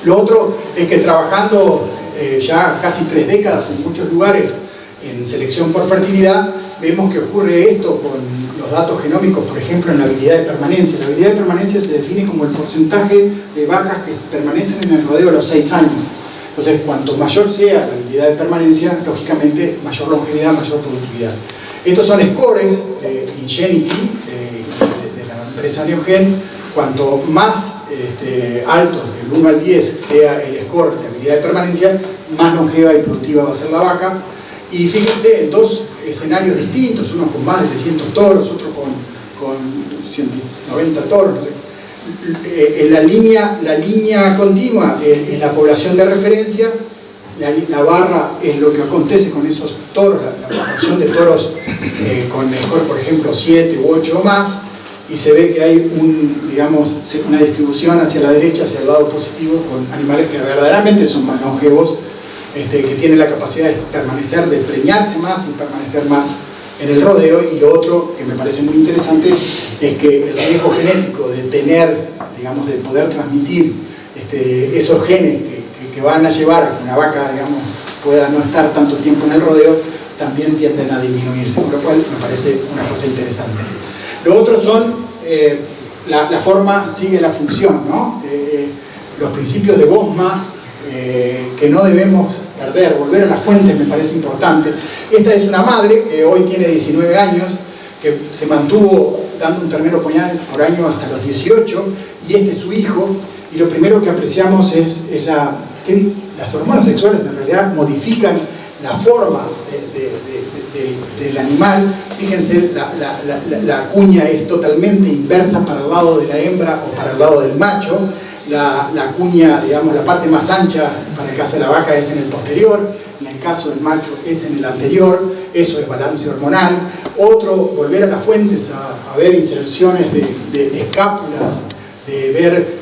Lo otro es que trabajando ya casi 3 décadas en muchos lugares en selección por fertilidad, vemos que ocurre esto con los datos genómicos, por ejemplo, en la habilidad de permanencia. La habilidad de permanencia se define como el porcentaje de vacas que permanecen en el rodeo a los 6 años. Entonces, cuanto mayor sea la habilidad de permanencia, lógicamente, mayor longevidad, mayor productividad. Estos son scores de Ingenuity, de la empresa Neogen. Cuanto más altos, del 1 al 10, sea el score de habilidad de permanencia, más longeva y productiva va a ser la vaca. Y fíjense en 2 escenarios distintos, uno con más de 600 toros, otro con 190 toros, no sé. En la línea continua en la población de referencia, la barra es lo que acontece con esos toros, la proporción de toros con score, por ejemplo, 7 u 8 o más, y se ve que hay una distribución hacia la derecha, hacia el lado positivo, con animales que verdaderamente son más longevos, que tienen la capacidad de permanecer, de preñarse más y permanecer más en el rodeo. Y lo otro que me parece muy interesante es que el riesgo genético de tener, digamos, de poder transmitir esos genes que van a llevar a que una vaca, digamos, pueda no estar tanto tiempo en el rodeo, también tienden a disminuirse, por lo cual me parece una cosa interesante. Lo otro son, la forma sigue la función, ¿no? Los principios de Bosma, que no debemos perder, volver a las fuentes me parece importante. Esta es una madre que hoy tiene 19 años, que se mantuvo dando un ternero por año hasta los 18, y este es su hijo, y lo primero que apreciamos es que las hormonas sexuales en realidad modifican la forma del animal. Fíjense, la cuña es totalmente inversa para el lado de la hembra o para el lado del macho. La cuña, digamos, la parte más ancha para el caso de la vaca es en el posterior, en el caso del macho es en el anterior. Eso es balance hormonal. Otro, volver a las fuentes a ver inserciones de escápulas, de ver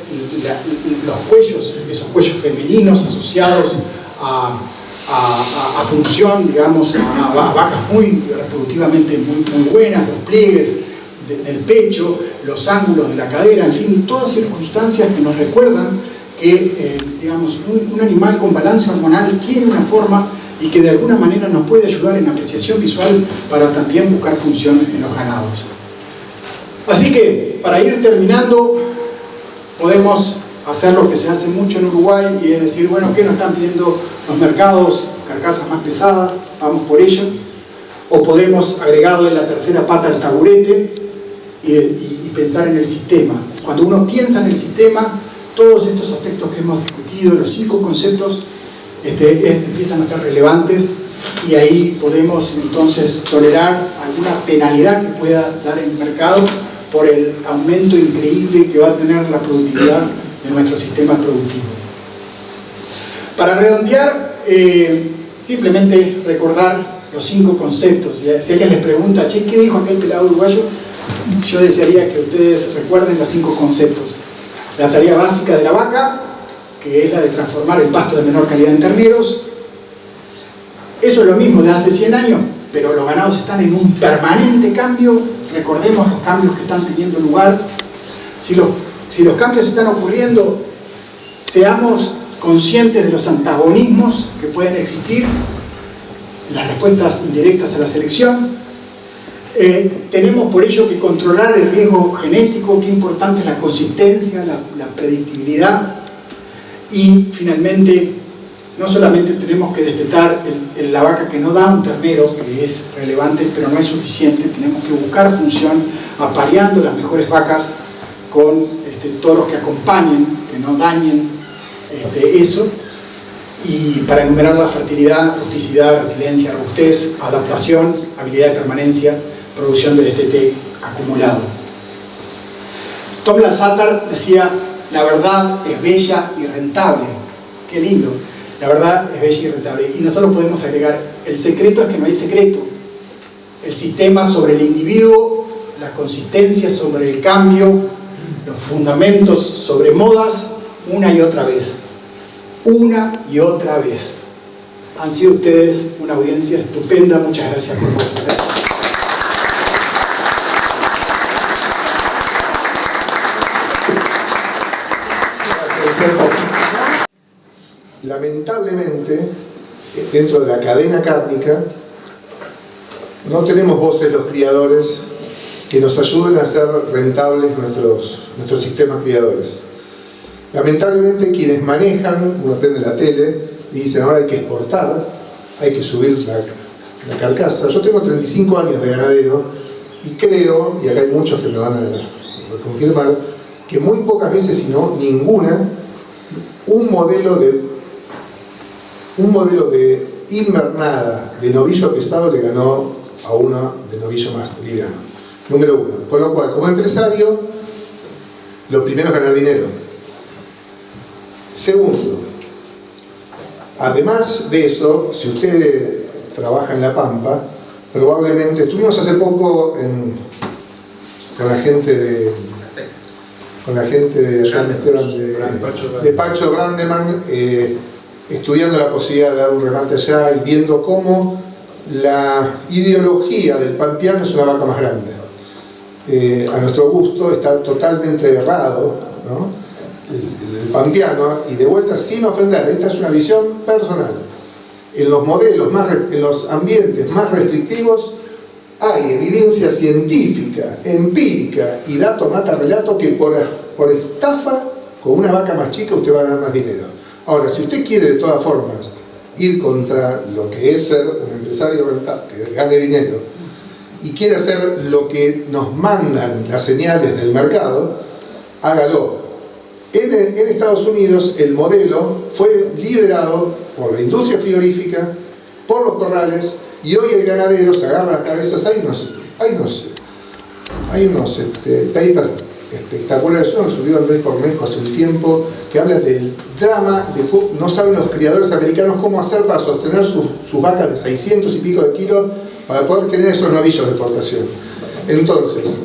los cuellos, esos cuellos femeninos asociados a función, digamos, a vacas muy reproductivamente muy buenas, los pliegues del pecho, los ángulos de la cadera, en fin, todas circunstancias que nos recuerdan que, digamos, un animal con balance hormonal tiene una forma y que de alguna manera nos puede ayudar en apreciación visual para también buscar función en los ganados. Así que, para ir terminando, podemos hacer lo que se hace mucho en Uruguay, y es decir, bueno, ¿qué nos están pidiendo los mercados carcasas más pesadas, vamos por ello. O podemos agregarle la tercera pata al taburete y pensar en el sistema. Cuando uno piensa en el sistema, todos estos aspectos que hemos discutido, los 5 conceptos, empiezan a ser relevantes, y ahí podemos entonces tolerar alguna penalidad que pueda dar el mercado por el aumento increíble que va a tener la productividad de nuestro sistema productivo. Para redondear, simplemente recordar los 5 conceptos. Si alguien les pregunta, che, ¿qué dijo aquel pelado uruguayo? Yo desearía que ustedes recuerden los 5 conceptos. La tarea básica de la vaca, que es la de transformar el pasto de menor calidad en terneros. Eso es lo mismo de hace 100 años, pero los ganados están en un permanente cambio. Recordemos los cambios que están teniendo lugar. Si los cambios están ocurriendo, seamos conscientes de los antagonismos que pueden existir, las respuestas indirectas a la selección. Tenemos por ello que controlar el riesgo genético, qué importante es la consistencia, la predictibilidad. Y finalmente, no solamente tenemos que destetar la vaca que no da un ternero, que es relevante, pero no es suficiente. Tenemos que buscar función apareando las mejores vacas con toros que acompañen, que no dañen eso. Y para enumerar la fertilidad, rusticidad, resiliencia, robustez, adaptación, habilidad de permanencia, producción de destete acumulado. Tom Lassater decía: la verdad es bella y rentable. Qué lindo. La verdad es bella y rentable. Y nosotros podemos agregar: el secreto es que no hay secreto. El sistema sobre el individuo, la consistencia sobre el cambio, los fundamentos sobre modas, una y otra vez. Una y otra vez. Han sido ustedes una audiencia estupenda. Muchas gracias por responder. Lamentablemente, dentro de la cadena cárnica, no tenemos voces los criadores que nos ayuden a hacer rentables nuestros sistemas criadores. Lamentablemente, quienes manejan, uno prende la tele y dicen: ahora hay que exportar, hay que subir la carcasa. Yo tengo 35 años de ganadero y creo, y acá hay muchos que me van a confirmar, que muy pocas veces, si no ninguna, un modelo de invernada de novillo pesado le ganó a uno de novillo más liviano. Número 1. Con lo cual, como empresario, lo primero es ganar dinero. Segundo, además de eso, si usted trabaja en La Pampa, probablemente, estuvimos hace poco con la gente de Pacho Brandeman, estudiando la posibilidad de dar un remate allá y viendo cómo la ideología del pampeano es una vaca más grande. A nuestro gusto está totalmente errado, ¿no? El pampeano, y de vuelta sin ofender, esta es una visión personal. En los modelos, en los ambientes más restrictivos, hay evidencia científica, empírica y dato mata relato que por estafa con una vaca más chica usted va a ganar más dinero. Ahora, si usted quiere de todas formas ir contra lo que es ser un empresario rentable, que gane dinero, y quiere hacer lo que nos mandan las señales del mercado, hágalo. En Estados Unidos el modelo fue liderado por la industria frigorífica, por los corrales, y hoy el ganadero se agarra las cabezas. Hay unos papers espectaculares. Uno lo subió Andrés Cornejo hace un tiempo, que habla del drama de no saben los criadores americanos cómo hacer para sostener sus vacas de 600 y pico de kilos para poder tener esos novillos de exportación. Entonces,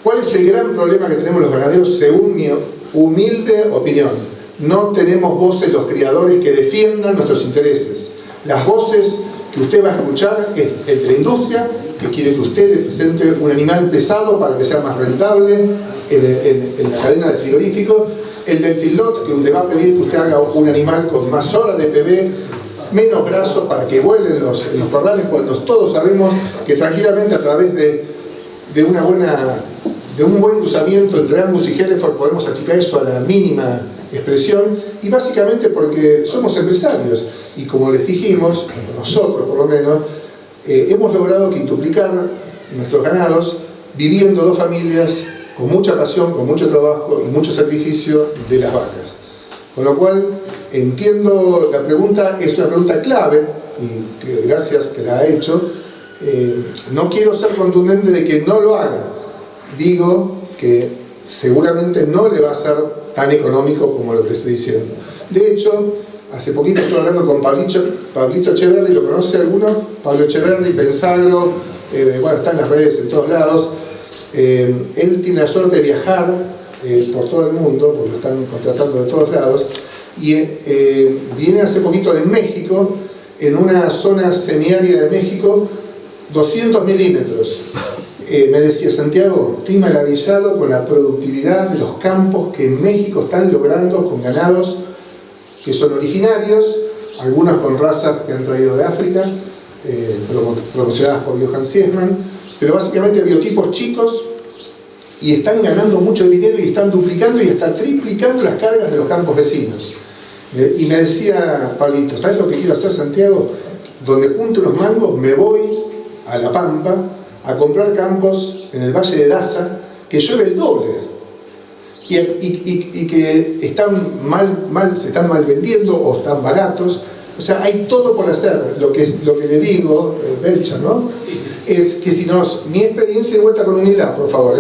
¿cuál es el gran problema que tenemos los ganaderos según mi humilde opinión? No tenemos voces los criadores que defiendan nuestros intereses. Las voces que usted va a escuchar es el de la industria, que quiere que usted le presente un animal pesado para que sea más rentable en la cadena de frigorífico, el del feedlot, que le va a pedir que usted haga un animal con más horas de PB, menos graso para que vuelen en los corrales, cuando todos sabemos que tranquilamente a través de un buen cruzamiento entre Angus y Hereford podemos achicar eso a la mínima expresión, y básicamente porque somos empresarios. y como les dijimos, nosotros por lo menos, hemos logrado quintuplicar nuestros ganados viviendo 2 familias con mucha pasión, con mucho trabajo y mucho sacrificio de las vacas. Con lo cual, entiendo la pregunta, es una pregunta clave, y que gracias que la ha hecho. No quiero ser contundente de que no lo haga. Digo que seguramente no le va a ser tan económico como lo que estoy diciendo. De hecho, hace poquito estuve hablando con Pablito Echeverri, ¿lo conoce alguno? Pablo Echeverri, Pensagro, bueno, está en las redes en todos lados. Él tiene la suerte de viajar por todo el mundo, porque lo están contratando de todos lados, y viene hace poquito de México, en una zona semiárida de México, 200 milímetros. Me decía, Santiago, estoy maravillado con la productividad de los campos que en México están logrando con ganados que son originarios, algunas con razas que han traído de África, promocionadas por Johann Siesmann, pero básicamente biotipos chicos, y están ganando mucho dinero y están duplicando y hasta triplicando las cargas de los campos vecinos. Y me decía Pablito, ¿sabes lo que quiero hacer, Santiago? Donde junte unos mangos me voy a La Pampa a comprar campos en el Valle de Daza que llueve el doble y que están se están mal vendiendo o están baratos. O sea, hay todo por hacer. Lo que le digo, Belcha, ¿no? Es que si mi experiencia, de vuelta con humildad, por favor,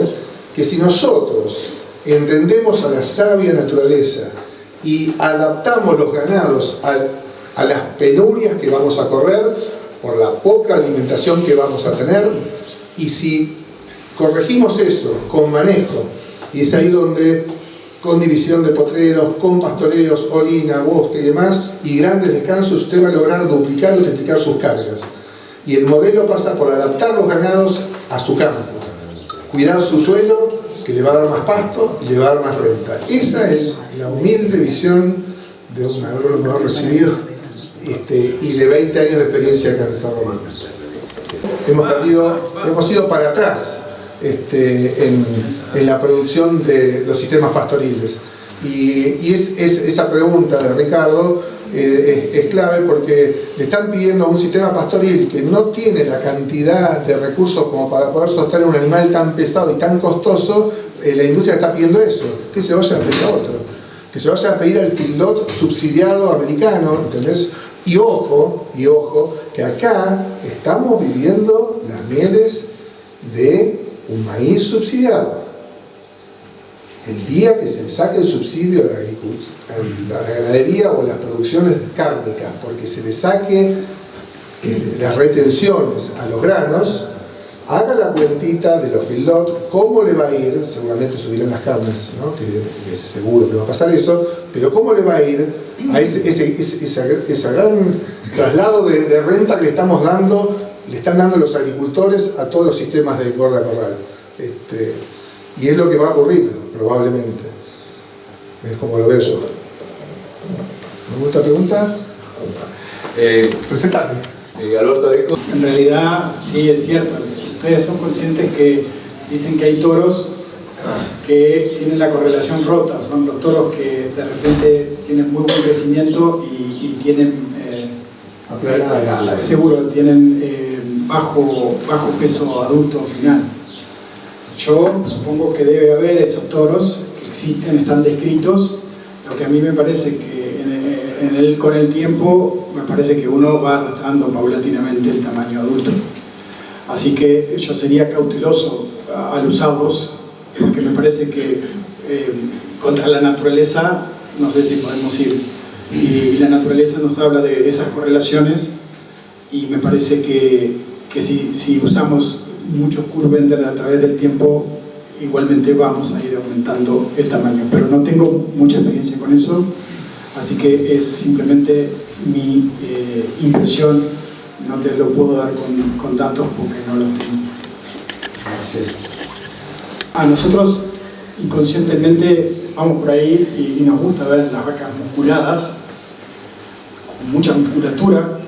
que si nosotros entendemos a la sabia naturaleza y adaptamos los ganados a las penurias que vamos a correr por la poca alimentación que vamos a tener, y si corregimos eso con manejo, y es ahí donde, con división de potreros, con pastoreos, orina, bosque y demás, y grandes descansos, usted va a lograr duplicar o triplicar sus cargas. Y el modelo pasa por adaptar los ganados a su campo, cuidar su suelo, que le va a dar más pasto y le va a dar más renta. Esa es la humilde visión de un agrónomo recibido y de 20 años de experiencia acá en San Román. Hemos ido para atrás en la producción de los sistemas pastoriles. Y esa pregunta de Ricardo es clave, porque le están pidiendo a un sistema pastoril que no tiene la cantidad de recursos como para poder sostener un animal tan pesado y tan costoso. La industria está pidiendo eso, que se vaya a pedir a otro, que se vaya a pedir al feedlot subsidiado americano, ¿entendés? Y ojo, que acá estamos viviendo las mieles de un maíz subsidiado. El día que se saque el subsidio a la ganadería o las producciones cárnicas, porque se le saque las retenciones a los granos, haga la cuentita de los feedlot, cómo le va a ir, seguramente subirán las carnes, ¿no? Que es seguro que va a pasar eso, pero cómo le va a ir a ese gran traslado de renta que le están dando los agricultores a todos los sistemas de gorda corral. Y es lo que va a ocurrir, probablemente. Es como lo veo yo. ¿Alguna pregunta? Presentate. Alberto Areco. En realidad, sí, es cierto. Ustedes son conscientes que dicen que hay toros que tienen la correlación rota. Son los toros que de repente tienen muy buen crecimiento y tienen, seguro, tienen bajo peso adulto final. Yo supongo que debe haber esos toros que existen, están descritos. Lo que a mí me parece que con el tiempo, me parece que uno va arrastrando paulatinamente el tamaño adulto. Así que yo sería cauteloso al usarlos, porque me parece que contra la naturaleza no sé si podemos ir. Y la naturaleza nos habla de esas correlaciones, y me parece que si usamos muchos curvender a través del tiempo, igualmente vamos a ir aumentando el tamaño. Pero no tengo mucha experiencia con eso, así que es simplemente mi impresión. No te lo puedo dar con datos porque no los tengo. Gracias. A nosotros inconscientemente vamos por ahí y nos gusta ver las vacas musculadas, con mucha musculatura,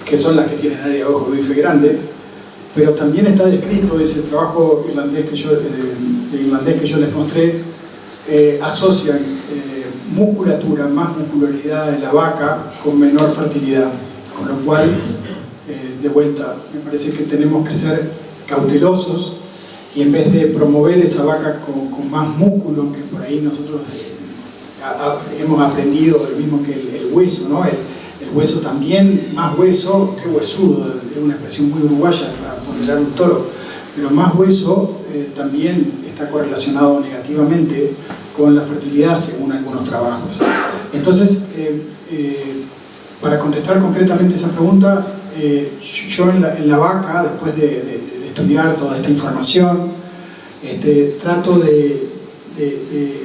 que son las que tienen área de ojo bife grande, pero también está descrito ese trabajo irlandés que yo les mostré, asocian musculatura, más muscularidad en la vaca con menor fertilidad. Con lo cual, de vuelta, me parece que tenemos que ser cautelosos y en vez de promover esa vaca con más músculo, que por ahí nosotros hemos aprendido lo mismo que el hueso, ¿no? El hueso también, más hueso que huesudo, es una expresión muy uruguaya para ponderar un toro, pero más hueso también está correlacionado negativamente con la fertilidad según algunos trabajos. Entonces, para contestar concretamente esa pregunta, yo en la vaca, después de estudiar toda esta información, trato de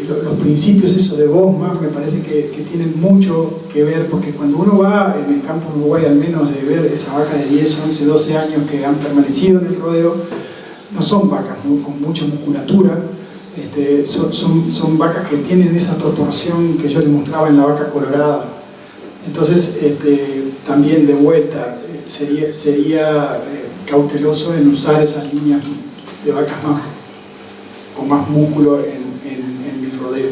los principios esos de Bosman, me parece que tienen mucho que ver, porque cuando uno va en el campo de Uruguay, al menos de ver esa vaca de 10, 11, 12 años que han permanecido en el rodeo, no son vacas, ¿no?, con mucha musculatura, son vacas que tienen esa proporción que yo les mostraba en la vaca colorada. Entonces, también de vuelta, sería cauteloso en usar esas líneas de vacas con más músculo en mi rodeo.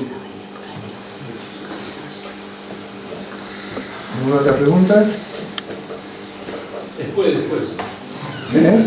¿Alguna otra pregunta? Después. ¿Eh?